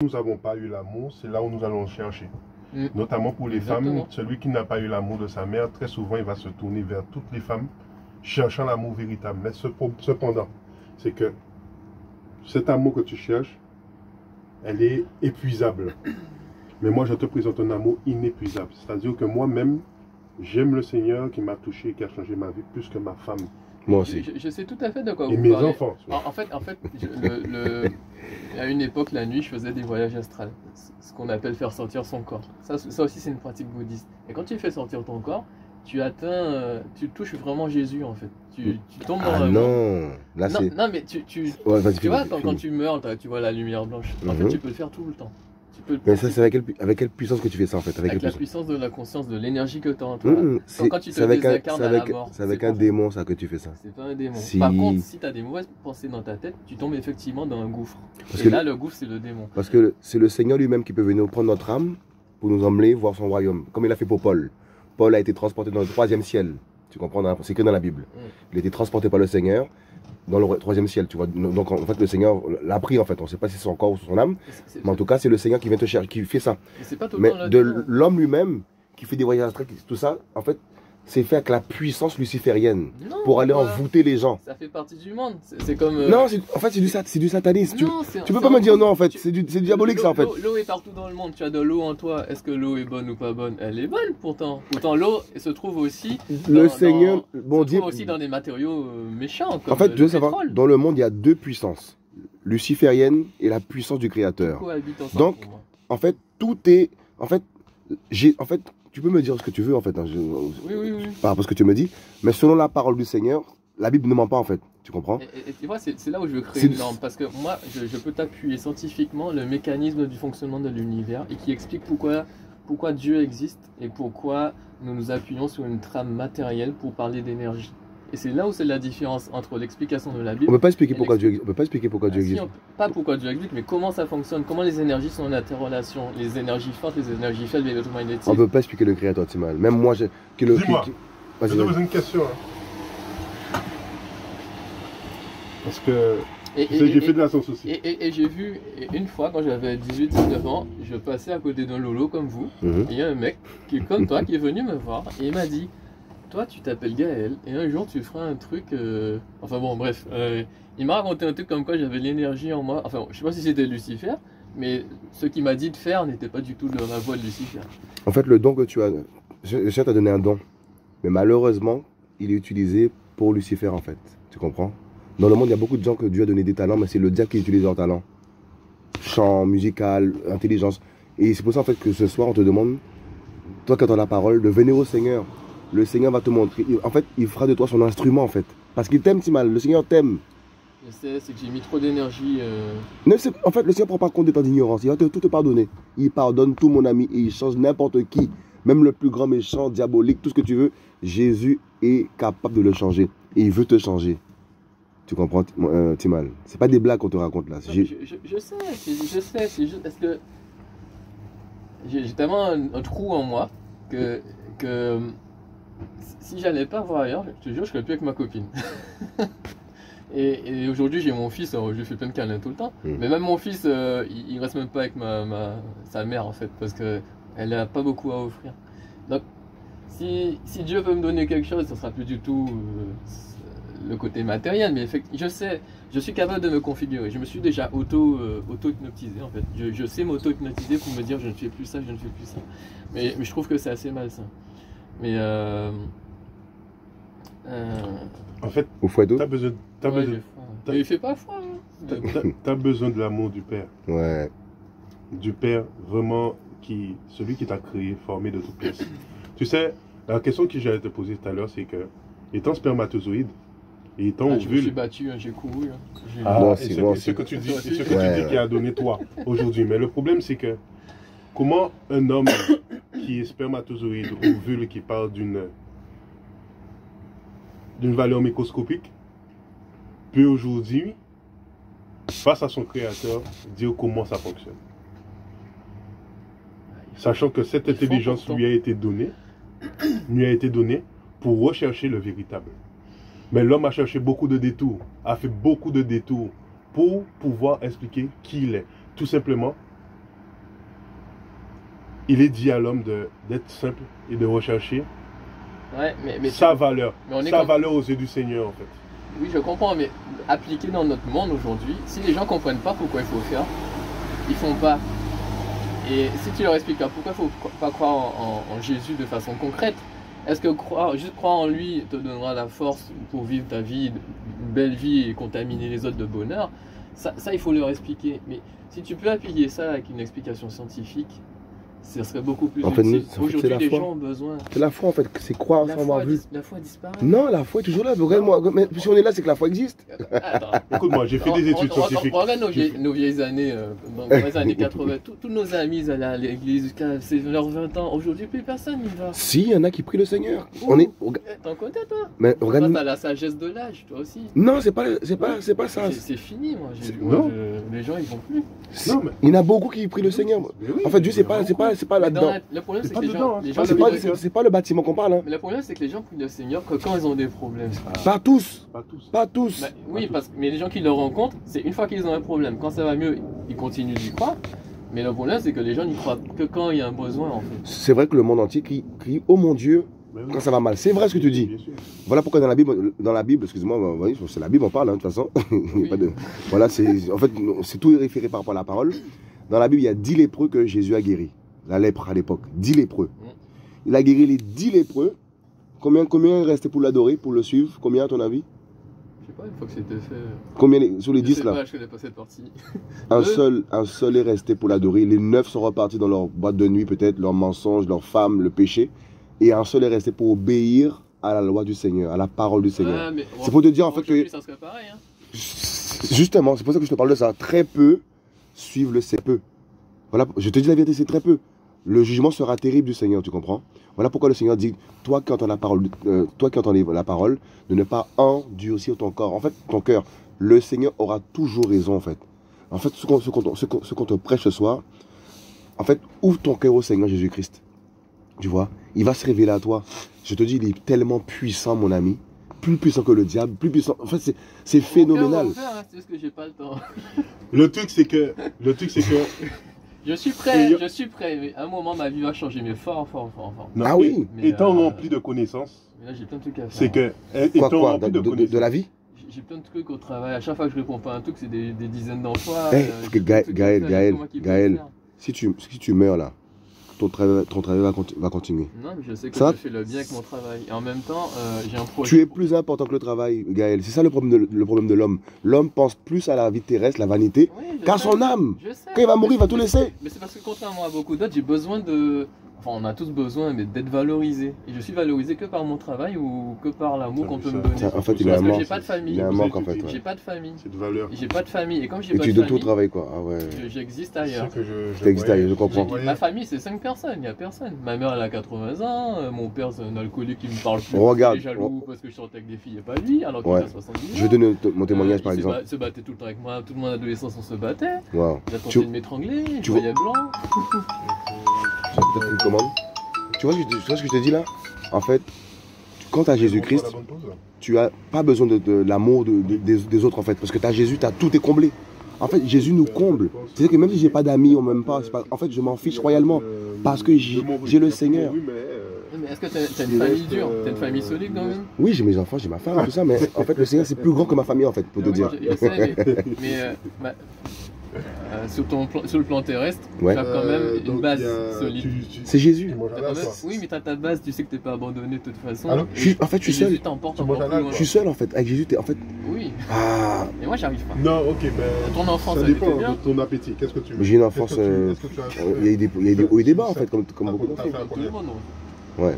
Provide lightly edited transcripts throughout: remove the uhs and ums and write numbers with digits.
Nous n'avons pas eu l'amour, c'est là où nous allons chercher. Notamment pour les Exactement. femmes, celui qui n'a pas eu l'amour de sa mère, très souvent, il va se tourner vers toutes les femmes, cherchant l'amour véritable. Mais cependant, c'est que cet amour que tu cherches, elle est épuisable. Mais moi, je te présente un amour inépuisable. C'est-à-dire que moi-même, j'aime le Seigneur qui m'a touché, qui a changé ma vie plus que ma femme. Moi aussi. Je sais tout à fait de quoi Et vous mes parlez. enfants. En fait, à une époque, la nuit, je faisais des voyages astrales. Ce qu'on appelle faire sortir son corps. Ça aussi, c'est une pratique bouddhiste. Et quand tu fais sortir ton corps, tu atteins, tu touches vraiment Jésus, en fait. Tu tombes dans Ah non, là non, c'est... non, mais Ouais, tu vois, quand tu meurs, tu vois la lumière blanche. En fait, tu peux le faire tout le temps. Tu peux Mais ça, c'est avec quelle puissance que tu fais ça en fait? avec la puissance de la conscience, de l'énergie que tu as en toi. Quand tu te désincarnes à la mort. C'est avec un démon ça que tu fais ça. C'est pas un démon. Si... Par contre, si tu as des mauvaises pensées dans ta tête, tu tombes effectivement dans un gouffre. Parce et que là, le gouffre, c'est le démon. Parce que c'est le Seigneur lui-même qui peut venir prendre notre âme pour nous emmener voir son royaume. Comme il a fait pour Paul. Paul a été transporté dans le 3e ciel. Tu comprends? C'est que dans la Bible. Il a été transporté par le Seigneur dans le 3e ciel, tu vois. Donc en fait le Seigneur l'a pris en fait. On ne sait pas si c'est son corps ou son âme. Mais en tout cas c'est le Seigneur qui vient te chercher, qui fait ça. Mais de l'homme lui-même qui fait des voyages astrales, tout ça, en fait, c'est fait avec la puissance luciférienne pour aller envoûter les gens. Ça fait partie du monde. C'est comme. Non, en fait, c'est du satanisme. Non, tu peux pas me dire non, en fait. C'est du diabolique, ça, en fait. L'eau est partout dans le monde. Tu as de l'eau en toi. Est-ce que l'eau est bonne ou pas bonne? Elle est bonne, pourtant. Pourtant, l'eau se trouve aussi. Le Seigneur, bon Dieu. Aussi dans des matériaux méchants. En fait, tu veux savoir, dans le monde, il y a deux puissances, luciférienne et la puissance du Créateur. Donc, en fait, tout est. En fait, tu peux me dire ce que tu veux, en fait. Hein, oui. Par rapport à ce que tu me dis. Mais selon la parole du Seigneur, la Bible ne ment pas, en fait. Tu comprends? Et tu vois, c'est là où je veux créer une norme. Parce que moi, je peux t'appuyer scientifiquement le mécanisme du fonctionnement de l'univers et qui explique pourquoi Dieu existe et pourquoi nous nous appuyons sur une trame matérielle pour parler d'énergie. Et c'est là où c'est la différence entre l'explication de la Bible. On ne peut pas expliquer pourquoi Dieu existe. Pas pourquoi Dieu existe, mais comment ça fonctionne, comment les énergies sont en interrelation, les énergies fortes, les énergies faibles, les électromagnétiques. On ne peut pas expliquer le Créateur, Timal. Même moi, Dis-moi, je te pose une question. Hein. Parce que j'ai fait de la science aussi. Et j'ai vu, une fois, quand j'avais 18-19 ans, je passais à côté d'un lolo comme vous, et il y a un mec qui est comme toi qui est venu me voir, et il m'a dit: toi, tu t'appelles Gaël, et un jour, tu feras un truc... Enfin bon, bref. Il m'a raconté un truc comme quoi j'avais l'énergie en moi. Enfin, je sais pas si c'était Lucifer, mais ce qu'il m'a dit de faire n'était pas du tout de la voix de Lucifer. En fait, le don que tu as... Le Seigneur t'a donné un don. Mais malheureusement, il est utilisé pour Lucifer, en fait. Tu comprends? Dans le monde, il y a beaucoup de gens que Dieu a donné des talents, mais c'est le diable qui utilise leurs talents. Chant, musical, intelligence. Et c'est pour ça, en fait, que ce soir, on te demande, toi qui entends la parole, de venir au Seigneur. Le Seigneur va te montrer. En fait, il fera de toi son instrument, en fait. Parce qu'il t'aime, Timal. Le Seigneur t'aime. Je sais, c'est que j'ai mis trop d'énergie. En fait, le Seigneur ne prend pas compte de ton ignorance. Il va tout te pardonner. Il pardonne tout, mon ami. Et il change n'importe qui. Même le plus grand méchant, diabolique, tout ce que tu veux. Jésus est capable de le changer. Et il veut te changer. Tu comprends, Timal? C'est pas des blagues qu'on te raconte là. Non, je sais. C'est juste parce que j'ai tellement un trou en moi que si j'allais pas voir ailleurs, je te jure, je serais plus avec ma copine. et aujourd'hui, j'ai mon fils, je lui fais plein de câlins tout le temps. Mais même mon fils, il reste même pas avec sa mère en fait, parce que elle a pas beaucoup à offrir. Donc, si Dieu veut me donner quelque chose, ce sera plus du tout le côté matériel, mais je sais, je suis capable de me configurer. Je me suis déjà auto-hypnotisé en fait. Je sais m'auto-hypnotiser pour me dire je ne fais plus ça, je ne fais plus ça. Mais je trouve que c'est assez malsain. Mais en fait, t'as besoin. Mais il fait pas froid. T'as besoin de l'amour du Père. Ouais. Du Père, vraiment, celui qui t'a créé, formé de toutes pièces. Tu sais, la question que j'allais te poser tout à l'heure, c'est que, étant spermatozoïde, et étant ovule... Je me suis battu, j'ai couru. Ce que tu dis qui a donné toi, aujourd'hui. Mais le problème, c'est que, comment un homme qui est spermatozoïde, ovule, qui parle d'une valeur microscopique, peut aujourd'hui, face à son créateur, dire comment ça fonctionne. Sachant que cette intelligence lui a été donnée pour rechercher le véritable. Mais l'homme a cherché beaucoup de détours, a fait beaucoup de détours pour pouvoir expliquer qui il est. Tout simplement il est dit à l'homme d'être simple et de rechercher Ouais, mais sa valeur. mais on est Sa comme- valeur aux yeux du Seigneur, en fait. Oui, je comprends, mais appliqué dans notre monde aujourd'hui, si les gens comprennent pas pourquoi il faut faire, ils font pas. Et si tu leur expliques pas pourquoi il faut pas croire en Jésus de façon concrète, est-ce que juste croire en lui te donnera la force pour vivre ta vie, une belle vie et contaminer les autres de bonheur? Ça, il faut leur expliquer. Mais si tu peux appuyer ça avec une explication scientifique, ça serait beaucoup plus En fait, utile. c'est Aujourd'hui, la les foi. gens ont besoin. C'est la foi en fait, c'est croire sans avoir vu. La foi disparaît. Non, la foi est toujours là. Regarde-moi, mais si on est là, c'est que la foi existe. Attends. Écoute-moi, j'ai fait des études scientifiques. Regarde nos vieilles années, dans les années 80, tous nos amis ils allaient à l'église jusqu'à leurs 20 ans. Aujourd'hui, plus personne n'y va. Si, il y en a qui prient le Seigneur. On est. T'en connais, toi? Mais Toi, regarde. t'as la sagesse de l'âge, toi aussi. Non, c'est pas ça. C'est fini, moi. Non. Les gens, ils vont plus. Non, mais. Il y en a beaucoup qui prient le Seigneur. Mais oui, En fait, Dieu, c'est pas Mais là-dedans. le problème, c'est pas que les dedans, gens. hein. Les gens C'est prient pas, le- c'est pas le bâtiment qu'on parle. Hein. Mais le problème, c'est que les gens prient le Seigneur que quand ils ont des problèmes. Pas tous. Pas tous. Pas tous. Bah, oui, mais les gens qui le rencontrent, c'est une fois qu'ils ont un problème. Quand ça va mieux, ils continuent d'y croire. Mais le problème, c'est que les gens n'y croient que quand il y a un besoin, en fait. C'est vrai que le monde entier crie oh mon Dieu Mais oui. quand ça va mal. C'est vrai ce que tu dis. Bien sûr. Voilà pourquoi dans la Bible, excuse-moi, bah, oui, c'est la Bible on parle, hein, de toute façon. Il y a pas de... Voilà, en fait, c'est tout référé par rapport à la parole. Dans la Bible, il y a 10 lépreux que Jésus a guéris. La lèpre à l'époque, 10 lépreux. Il a guéri les 10 lépreux. Combien restait pour l'adorer, pour le suivre? Combien à ton avis? Je sais pas, une fois que c'était fait. Combien sur les Je 10 sais là? pas, je connais pas cette partie. Un seul est resté pour l'adorer. Les 9 sont repartis dans leur boîte de nuit, peut-être, leurs mensonges, leurs femmes, le péché. Et un seul est resté pour obéir à la loi du Seigneur, à la parole du Seigneur. Ah, mais, C'est pour te dire en fait aujourd'hui, que, ça serait pareil, hein. justement, c'est pour ça que je te parle de ça. Très peu suivent le c'est peu. Voilà, je te dis la vérité, c'est très peu. Le jugement sera terrible du Seigneur, tu comprends? Voilà pourquoi le Seigneur dit, toi qui entends la parole, de ne pas endurcir ton corps. En fait, ton cœur, le Seigneur aura toujours raison, en fait. En fait, ce qu'on te prêche ce soir, en fait, ouvre ton cœur au Seigneur Jésus-Christ. Tu vois? Il va se révéler à toi. Je te dis, il est tellement puissant, mon ami. Plus puissant que le diable, plus puissant. En fait, c'est phénoménal. On va faire, hein, c'est juste que j'ai pas le temps. Le truc, c'est que. Je suis prêt, mais à un moment ma vie va changer, mais fort. Non, Ah oui. Mais, étant rempli de connaissances, Mais là j'ai plein de trucs à faire. c'est que. Quoi, Étant rempli de de connaissances. la vie? J'ai plein de trucs au travail, à chaque fois que je réponds pas à un truc, c'est des dizaines d'emplois. Eh, j'ai plein de trucs à faire, Gaël, comment qu'il peut Gaël. faire. Si tu meurs là, ton travail va continuer. Non, mais je sais que Ça je fais le bien avec mon travail. Et en même temps, j'ai un projet. Tu es plus important que le travail, Gaël. C'est ça le problème de l'homme. L'homme pense plus à la vie terrestre, la vanité, Oui, je qu'à sais, son âme. je sais. Quand il va mourir, il va tout laisser. Mais c'est parce que contrairement à beaucoup d'autres, j'ai besoin de. Enfin, on a tous besoin, mais d'être valorisé. Et je suis valorisé que par mon travail ou que par l'amour qu'on peut me donner. En fait, il est Parce un que manque. j'ai pas de famille. Il a un manque en fait. J'ai Ouais. pas de famille. C'est de valeur. J'ai pas de famille. Et comme j'ai Et pas tu de donnes tout au famille, travail quoi. Ah ouais. j'existe C'est ailleurs. ça que je T'existes voyais. ailleurs, je comprends. voyais. Ma famille, c'est 5 personnes, il n'y a personne. Ma mère, elle a 80 ans, mon père, c'est un alcoolique qui me parle plus. Regarde, Il est jaloux parce que je sortais avec des filles et pas lui, alors qu'il Ouais. a 70 ans. Je vais donner mon témoignage par Il exemple. se battait tout le temps avec moi, toute mon adolescence, on se battait. Wow. Il a tenté Tu- de m'étrangler, je tu voyais blanc. J'ai peut-être une commande. Tu vois ce que je te dis là? En fait, quand tu as Jésus-Christ, La bonne pause, là. tu as pas besoin de l'amour des autres en fait. Parce que tu as Jésus, tout est comblé. En fait, Jésus nous comble. C'est-à-dire que même si j'ai pas d'amis, on m'aime pas, en fait, je m'en fiche royalement. Parce que j'ai le Seigneur. Mais est-ce que t'as une famille dure? T'as une famille solide quand même? Oui, j'ai mes enfants, j'ai ma femme, tout ça, mais en fait, le Seigneur, c'est plus grand que ma famille, en fait, pour te Oui, dire. je sais, mais sur le plan terrestre, Ouais. tu as quand même une base solide. C'est Jésus. T'as quand même- Oui, mais t'as ta base, tu sais que t'es pas abandonné de toute façon. Alors, Et- En fait, je suis et Jésus seul. t'emporte Tu encore manges à plus la- loin. Je suis seul, en fait. Avec Jésus, en fait. Oui, Ah, mais moi j'arrive pas. Non, ok, ben. Ton enfance, Ça elle était dépend bien. de ton appétit. Qu'est-ce que tu veux? j'ai une enfance. Est-ce que tu as. Il y a des hauts et des bas, en fait, comme beaucoup T'as d'enfants. fait un Tout le combien? monde, non. Ouais,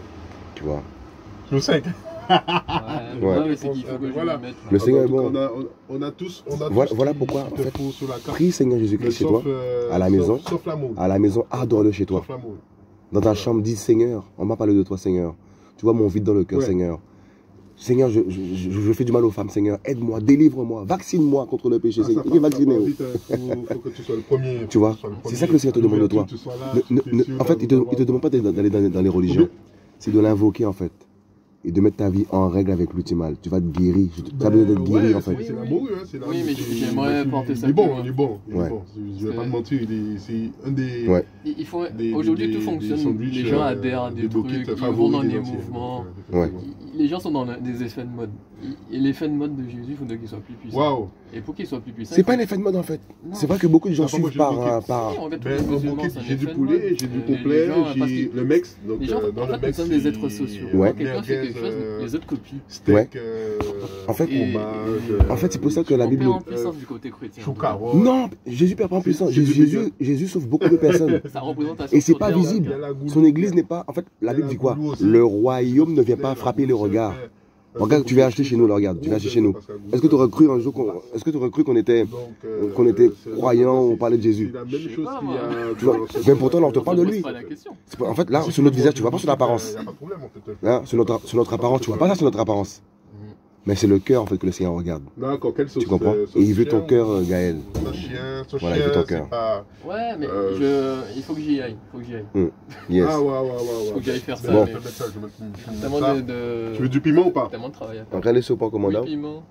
tu vois. Je sais. Ouais. Non, mais c'est qu'il faut que je Voilà. me mette. Le Seigneur est En tout bon. cas, on a tous. Voilà qui pourquoi, te en fait, fout sur la carte. Prie Seigneur Mais Jésus-Christ chez toi. à la maison. Sauf l'amour. À la maison, adore-le chez toi. Sauf l'amour. Dans ta chambre, dis Seigneur, on m'a parlé de toi, Seigneur. Tu vois mon vide dans le cœur, Ouais. Seigneur. Seigneur, je fais du mal aux femmes, Seigneur. Aide-moi, délivre-moi, vaccine-moi contre le péché, Seigneur. Il est vacciné. Il faut que tu sois le premier. Tu vois, c'est ça que le Seigneur te demande de toi. En fait, il te demande pas d'aller dans les religions. C'est de l'invoquer, en fait. et de mettre ta vie en règle avec l'ultimal. Tu vas te guérir. Tu as besoin d'être guéri en fait. C'est l'amour, hein, c'est l'amour. Oui, mais j'aimerais porter ça Il est plus bon, loin. il est bon. Ouais. Je vais pas te mentir, c'est un des. Ouais. Il faut des- aujourd'hui des- tout des fonctionne. sandwichs, Les gens adhèrent à des trucs, bouquets ils vont favoris dans des des entiers. mouvements. Ouais. Les gens sont dans des effets de mode. Et l'effet de mode de Jésus, il faudrait qu'il soit plus puissant. Waouh. Et pour qu'il soit plus puissant. C'est pas un effet de mode en fait. Non. C'est vrai que beaucoup de gens Ah, moi, suivent j'ai par. bloqué. par... Si, on regarde tous Ben, les un musulmans, bouquet, c'est un j'ai du effet de poulet, mode. j'ai du Les complet, gens, parce j'ai que le mex. Donc, les gens, dans en le fait, nous mex, sommes des êtres sociaux. Ouais. Quand quelqu'un fait quelque chose, les autres copient. Steak, En fait, fromage, en fait, c'est pour ça que la On Bible. perd en puissance du côté chrétien. chou carotte. Non, Jésus perd pas en puissance. C'est Jésus sauve beaucoup de personnes. Sa représentation Et c'est sur pas terre, visible. Il y a la goulou. Son église n'est pas. En fait, la Bible dit quoi? Le royaume ne vient pas frapper les regards. Regarde, tu viens acheter chez nous, là, regarde, tu viens acheter chez nous. Est-ce que tu aurais cru un jour est-ce que tu aurais cru qu'on était croyants, on parlait de Jésus? C'est la même chose qu'il y a. Tu vois, mais pourtant, là, on te parle de pose lui. pas la question. En fait, là, sur notre visage, tu vois pas sur l'apparence. Il n'y a pas de problème, en fait. Là, sur notre apparence, tu vois pas ça sur notre apparence. Mais c'est le cœur, en fait, que le Seigneur regarde. D'accord, quelle sauce? Tu comprends? Et il veut ton cœur, Gaël. Son Voilà, il veut ton cœur. Ouais, mais il faut que j'y aille. Yes. Ah, ouais. Faut que j'aille faire ça. Bon. mais Je vais mettre ça, je vais mettre tellement ça. de Tu veux du piment ou pas? tellement de travail à faire. Après, les soupes en Oui, commandant. piment.